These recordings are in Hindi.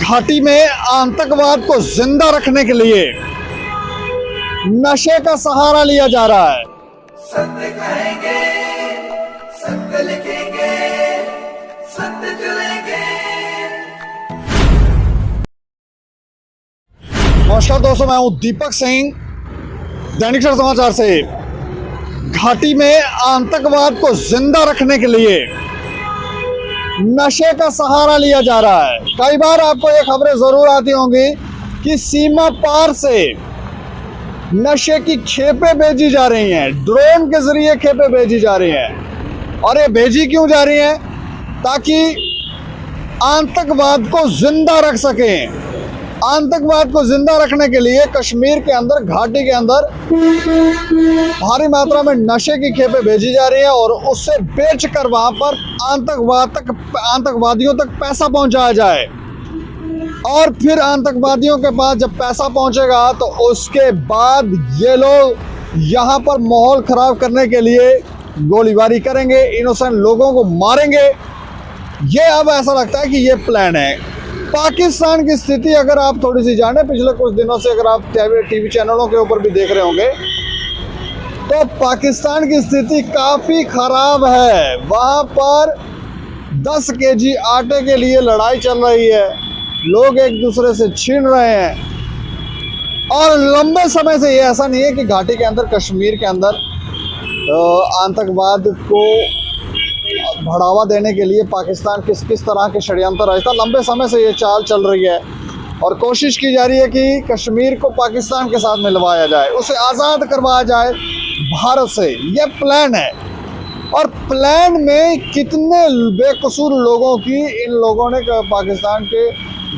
घाटी में आतंकवाद को जिंदा रखने के लिए नशे का सहारा लिया जा रहा है। सत्य कहेंगे, सत्य लिखेंगे, सत्य चलेंगे। नमस्कार दोस्तों, मैं हूं दीपक सिंह, दैनिक सर समाचार से। घाटी में आतंकवाद को जिंदा रखने के लिए नशे का सहारा लिया जा रहा है। कई बार आपको ये खबरें जरूर आती होंगी कि सीमा पार से नशे की खेपें भेजी जा रही हैं, ड्रोन के जरिए खेपें भेजी जा रही हैं। और ये भेजी क्यों जा रही हैं? ताकि आतंकवाद को जिंदा रख सकें। आतंकवाद को जिंदा रखने के लिए कश्मीर के अंदर, घाटी के अंदर भारी मात्रा में नशे की खेपें भेजी जा रही है और उससे बेचकर वहां पर आतंकवादियों तक पैसा पहुंचाया जाए। और फिर आतंकवादियों के पास जब पैसा पहुंचेगा तो उसके बाद ये लोग यहां पर माहौल खराब करने के लिए गोलीबारी करेंगे, इनोसेंट लोगों को मारेंगे। ये अब ऐसा लगता है कि ये प्लान है। पाकिस्तान की स्थिति अगर आप थोड़ी सी जाने, पिछले कुछ दिनों से अगर आप टीवी चैनलों के ऊपर भी देख रहे होंगे तो पाकिस्तान की स्थिति काफ़ी ख़राब है। वहाँ पर 10 केजी आटे के लिए लड़ाई चल रही है, लोग एक दूसरे से छीन रहे हैं। और लंबे समय से ये ऐसा नहीं है कि घाटी के अंदर, कश्मीर के अंदर आतंकवाद को बढ़ावा देने के लिए पाकिस्तान किस तरह के षड्यंत्र रचता। लंबे समय से ये चाल चल रही है और कोशिश की जा रही है कि कश्मीर को पाकिस्तान के साथ मिलवाया जाए, उसे आज़ाद करवाया जाए भारत से। ये प्लान है। और प्लान में कितने बेकसूर लोगों की इन लोगों ने, पाकिस्तान के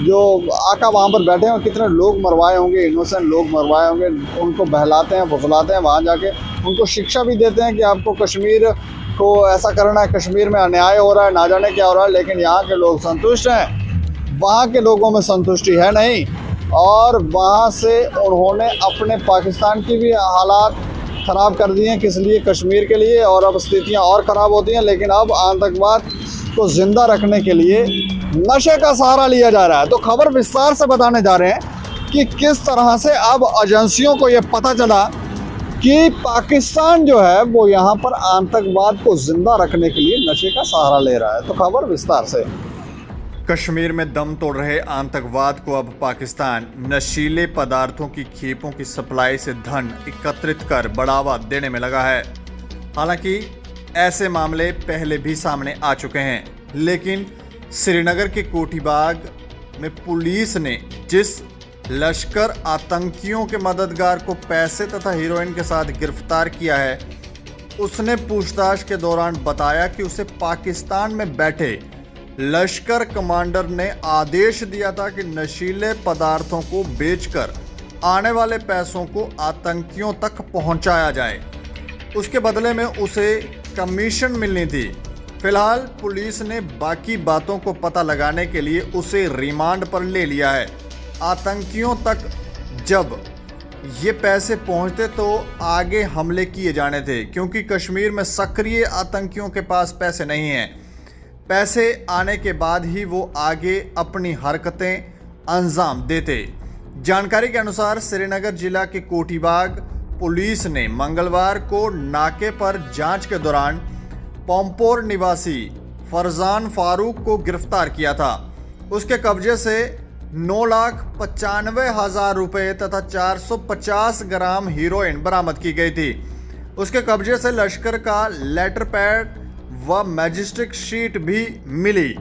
जो आका वहाँ पर बैठे हैं, कितने लोग मरवाए होंगे, इनोसेंट लोग मरवाए होंगे। उनको बहलाते हैं, फुसलाते हैं, वहाँ जाके उनको शिक्षा भी देते हैं कि आपको कश्मीर को ऐसा करना है, कश्मीर में अन्याय हो रहा है, ना जाने क्या हो रहा है। लेकिन यहाँ के लोग संतुष्ट हैं, वहाँ के लोगों में संतुष्टि है नहीं। और वहाँ से उन्होंने अपने पाकिस्तान की भी हालात ख़राब कर दिए हैं, किस लिए? कश्मीर के लिए। और अब स्थितियाँ और ख़राब होती हैं। लेकिन अब आतंकवाद को ज़िंदा रखने के लिए नशे का सहारा लिया जा रहा है। तो खबर विस्तार से बताने जा रहे हैं कि किस तरह से अब एजेंसियों को ये पता चला कि पाकिस्तान जो है वो यहाँ पर आतंकवाद को जिंदा रखने के लिए नशे का सहारा ले रहा है। तो खबर विस्तार से। कश्मीर में दम तोड़ रहे आतंकवाद को अब पाकिस्तान नशीले पदार्थों की खेपों की सप्लाई से धन एकत्रित कर बढ़ावा देने में लगा है। हालांकि ऐसे मामले पहले भी सामने आ चुके हैं, लेकिन श्रीनगर के कोठीबाग में पुलिस ने जिस लश्कर आतंकियों के मददगार को पैसे तथा हीरोइन के साथ गिरफ्तार किया है, उसने पूछताछ के दौरान बताया कि उसे पाकिस्तान में बैठे लश्कर कमांडर ने आदेश दिया था कि नशीले पदार्थों को बेचकर आने वाले पैसों को आतंकियों तक पहुंचाया जाए। उसके बदले में उसे कमीशन मिलनी थी। फिलहाल पुलिस ने बाकी बातों को पता लगाने के लिए उसे रिमांड पर ले लिया है। आतंकियों तक जब ये पैसे पहुंचते तो आगे हमले किए जाने थे, क्योंकि कश्मीर में सक्रिय आतंकियों के पास पैसे नहीं हैं। पैसे आने के बाद ही वो आगे अपनी हरकतें अंजाम देते। जानकारी के अनुसार श्रीनगर जिला के कोठीबाग पुलिस ने मंगलवार को नाके पर जांच के दौरान पोमपोर निवासी फरजान फारूक को गिरफ्तार किया था। उसके कब्जे से 9,95,000 रुपये तथा 450 ग्राम हीरोइन बरामद की गई थी। उसके कब्जे से लश्कर का लेटर पैड व मैजिस्ट्रिक शीट भी मिली।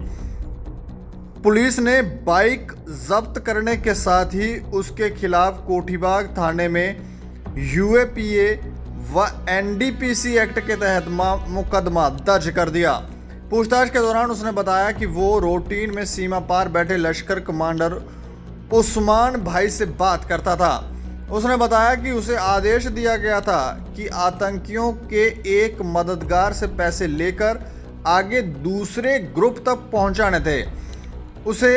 पुलिस ने बाइक जब्त करने के साथ ही उसके खिलाफ कोठीबाग थाने में यूएपीए व एनडीपीसी एक्ट के तहत मुकदमा दर्ज कर दिया। पूछताछ के दौरान उसने बताया कि वो रूटीन में सीमा पार बैठे लश्कर कमांडर उस्मान भाई से बात करता था। उसने बताया कि उसे आदेश दिया गया था कि आतंकियों के एक मददगार से पैसे लेकर आगे दूसरे ग्रुप तक पहुंचाने थे। उसे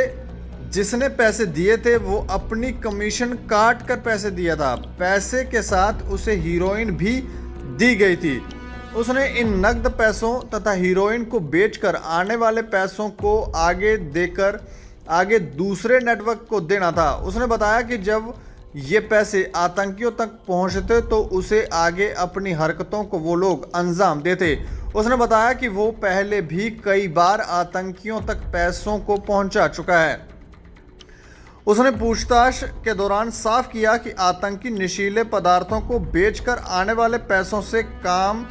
जिसने पैसे दिए थे वो अपनी कमीशन काट कर पैसे दिया था। पैसे के साथ उसे हीरोइन भी दी गई थी। उसने इन नकद पैसों तथा हीरोइन को बेचकर आने वाले पैसों को आगे देकर आगे दूसरे नेटवर्क को देना था। उसने बताया कि जब ये पैसे आतंकियों तक पहुंचते तो उसे आगे अपनी हरकतों को वो लोग अंजाम देते। उसने बताया कि वो पहले भी कई बार आतंकियों तक पैसों को पहुंचा चुका है। उसने पूछताछ के दौरान साफ किया कि आतंकी नशीले पदार्थों को बेचकर आने वाले पैसों से काम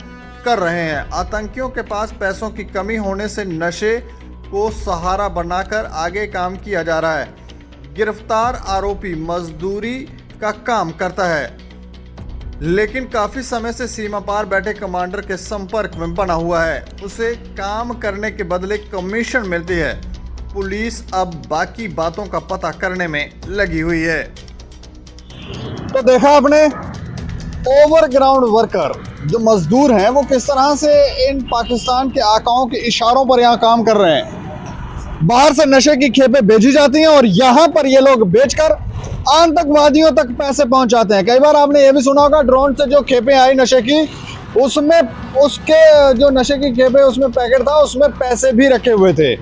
कर रहे हैं। आतंकियों के पास पैसों की कमी होने से नशे को सहारा बनाकर आगे काम किया जा रहा है। गिरफ्तार आरोपी मजदूरी का काम करता है, लेकिन काफी समय से सीमा पार बैठे कमांडर के संपर्क में बना हुआ है। उसे काम करने के बदले कमीशन मिलती है। पुलिस अब बाकी बातों का पता करने में लगी हुई है। तो देखा आपने, ओवरग्राउंड वर्कर जो मजदूर हैं वो किस तरह से इन पाकिस्तान के आकाओं के इशारों पर यहाँ काम कर रहे हैं। बाहर से नशे की खेपें भेजी जाती हैं और यहाँ पर ये लोग बेचकर आतंकवादियों तक पैसे पहुंचाते हैं। कई बार आपने ये भी सुना होगा, ड्रोन से जो खेपें आई नशे की, उसमें उसके जो नशे की खेपें उसमें पैकेट था, उसमें पैसे भी रखे हुए थे।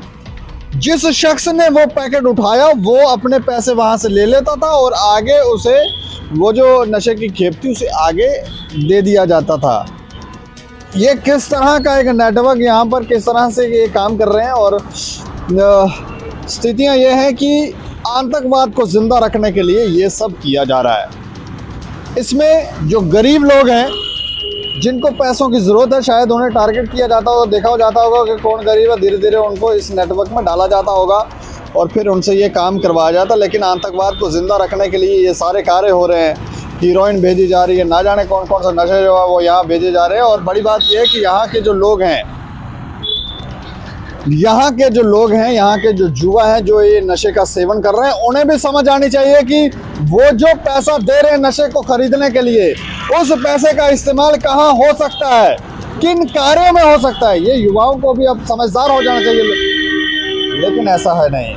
जिस शख्स ने वो पैकेट उठाया वो अपने पैसे वहां से ले लेता था और आगे उसे वो जो नशे की खेप थी उसे आगे दे दिया जाता था। ये किस तरह का एक नेटवर्क यहाँ पर किस तरह से ये काम कर रहे हैं। और स्थितियाँ ये हैं कि आतंकवाद को जिंदा रखने के लिए ये सब किया जा रहा है। इसमें जो गरीब लोग हैं जिनको पैसों की ज़रूरत है, शायद उन्हें टारगेट किया जाता होगा, देखा जाता होगा कि कौन गरीब है, धीरे धीरे उनको इस नेटवर्क में डाला जाता होगा और फिर उनसे ये काम करवाया जाता। लेकिन आतंकवाद को ज़िंदा रखने के लिए ये सारे कार्य हो रहे हैं। हीरोइन भेजी जा रही है, ना जाने कौन कौन सा नशे जो है वो यहाँ भेजे जा रहे हैं। और बड़ी बात यह है कि यहाँ के जो लोग हैं, यहाँ के जो युवा हैं जो ये नशे का सेवन कर रहे हैं, उन्हें भी समझ आनी चाहिए कि वो जो पैसा दे रहे हैं नशे को खरीदने के लिए, उस पैसे का इस्तेमाल कहाँ हो सकता है, किन कार्यों में हो सकता है। ये युवाओं को भी अब समझदार हो जाना चाहिए, लेकिन ऐसा है नहीं।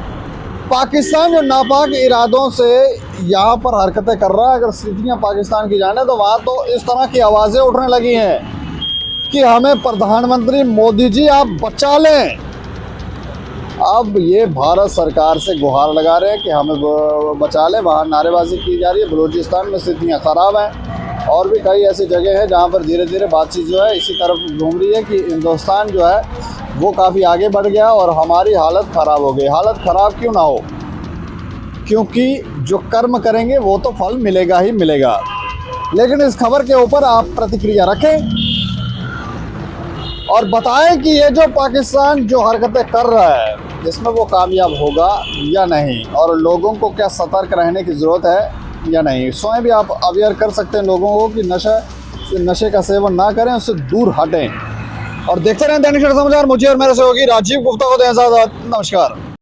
पाकिस्तान जो नापाक इरादों से यहाँ पर हरकतें कर रहा है, अगर स्थितियाँ पाकिस्तान की जाने तो वहाँ तो इस तरह की आवाज़ें उठने लगी हैं कि हमें प्रधानमंत्री मोदी जी आप बचा लें। अब ये भारत सरकार से गुहार लगा रहे हैं कि हमें बचा लें। वहाँ नारेबाजी की जा रही है। बलूचिस्तान में स्थितियाँ ख़राब हैं और भी कई ऐसी जगह हैं जहाँ पर धीरे धीरे बातचीत जो है इसी तरफ घूम रही है कि हिंदुस्तान जो है वो काफ़ी आगे बढ़ गया और हमारी हालत ख़राब हो गई। हालत ख़राब क्यों ना हो, क्योंकि जो कर्म करेंगे वो तो फल मिलेगा ही मिलेगा। लेकिन इस खबर के ऊपर आप प्रतिक्रिया रखें और बताएं कि ये जो पाकिस्तान जो हरकतें कर रहा है इसमें वो कामयाब होगा या नहीं, और लोगों को क्या सतर्क रहने की ज़रूरत है या नहीं। स्वयं भी आप अवेयर कर सकते हैं लोगों को कि नशे का सेवन ना करें, उससे दूर हटें। और देखते रहें दैनिक समाचार। मुझे और मेरे सहयोगी राजीव गुप्ता को दें इजाज़त। नमस्कार।